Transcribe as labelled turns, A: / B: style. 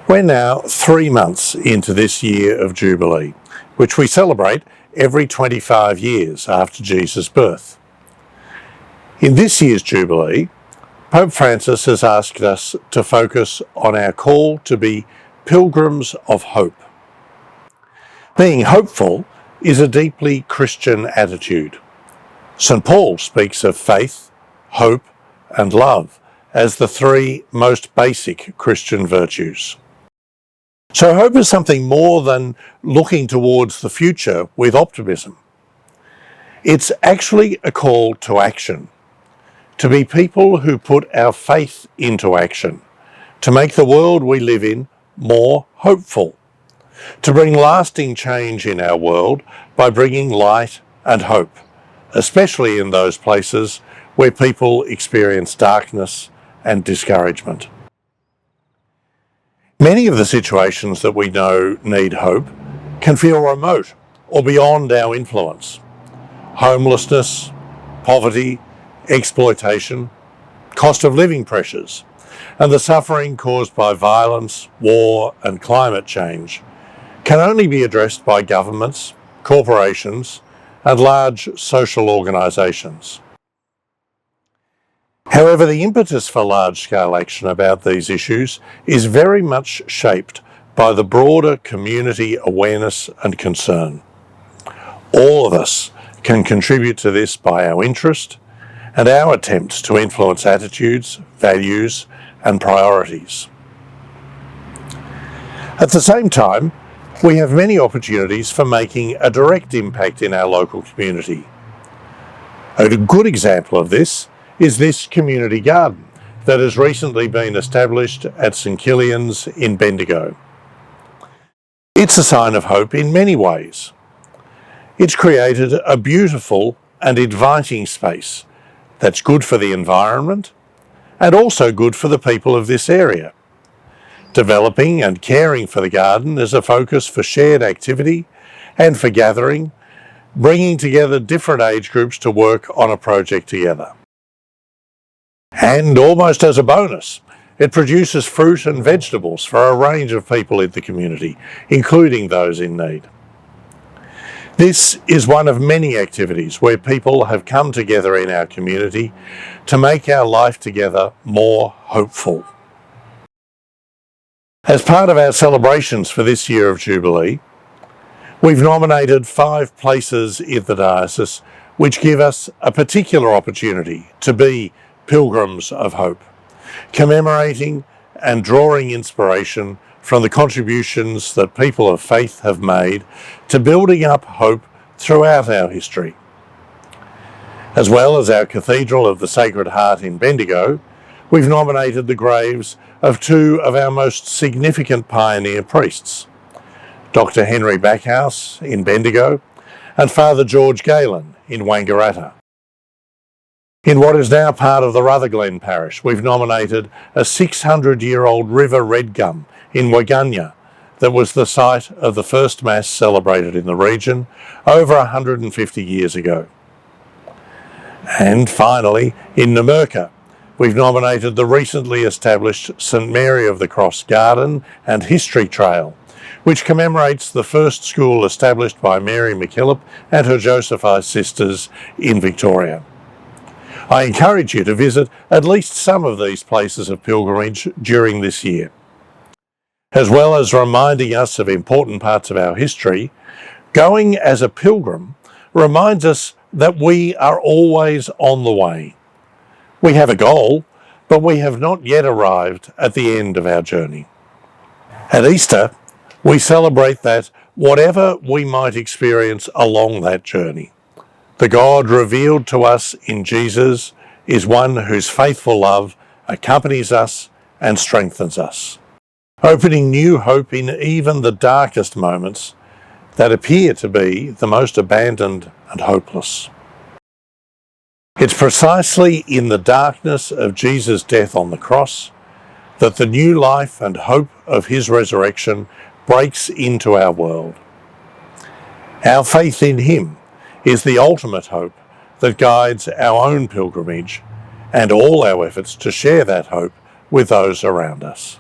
A: We're now 3 months into this year of Jubilee, which we celebrate every 25 years after Jesus' birth. In this year's Jubilee, Pope Francis has asked us to focus on our call to be pilgrims of hope. Being hopeful is a deeply Christian attitude. St. Paul speaks of faith, hope, and love as the three most basic Christian virtues. So hope is something more than looking towards the future with optimism. It's actually a call to action, to be people who put our faith into action, to make the world we live in more hopeful, to bring lasting change in our world by bringing light and hope, especially in those places where people experience darkness and discouragement. Many of the situations that we know need hope can feel remote or beyond our influence. Homelessness, poverty, exploitation, cost of living pressures, and the suffering caused by violence, war, and climate change can only be addressed by governments, corporations, and large social organisations. However, the impetus for large-scale action about these issues is very much shaped by the broader community awareness and concern. All of us can contribute to this by our interest and our attempts to influence attitudes, values, and priorities. At the same time, we have many opportunities for making a direct impact in our local community. A good example of this is this community garden that has recently been established at St Killian's in Bendigo. It's a sign of hope in many ways. It's created a beautiful and inviting space that's good for the environment and also good for the people of this area. Developing and caring for the garden is a focus for shared activity and for gathering, bringing together different age groups to work on a project together. And almost as a bonus, it produces fruit and vegetables for a range of people in the community, including those in need. This is one of many activities where people have come together in our community to make our life together more hopeful. As part of our celebrations for this year of Jubilee, we've nominated 5 places in the diocese which give us a particular opportunity to be pilgrims of hope, commemorating and drawing inspiration from the contributions that people of faith have made to building up hope throughout our history. As well as our Cathedral of the Sacred Heart in Bendigo, we've nominated the graves of 2 of our most significant pioneer priests, Dr. Henry Backhouse in Bendigo and Father George Galen in Wangaratta. In what is now part of the Rutherglen parish, we've nominated a 600-year-old river red gum in Waganya that was the site of the first Mass celebrated in the region over 150 years ago. And finally, in Numurkah, we've nominated the recently established St Mary of the Cross Garden and History Trail, which commemorates the first school established by Mary MacKillop and her Josephite sisters in Victoria. I encourage you to visit at least some of these places of pilgrimage during this year. As well as reminding us of important parts of our history, going as a pilgrim reminds us that we are always on the way. We have a goal, but we have not yet arrived at the end of our journey. At Easter, we celebrate that whatever we might experience along that journey, the God revealed to us in Jesus is one whose faithful love accompanies us and strengthens us, opening new hope in even the darkest moments that appear to be the most abandoned and hopeless. It's precisely in the darkness of Jesus' death on the cross that the new life and hope of his resurrection breaks into our world. Our faith in him is the ultimate hope that guides our own pilgrimage and all our efforts to share that hope with those around us.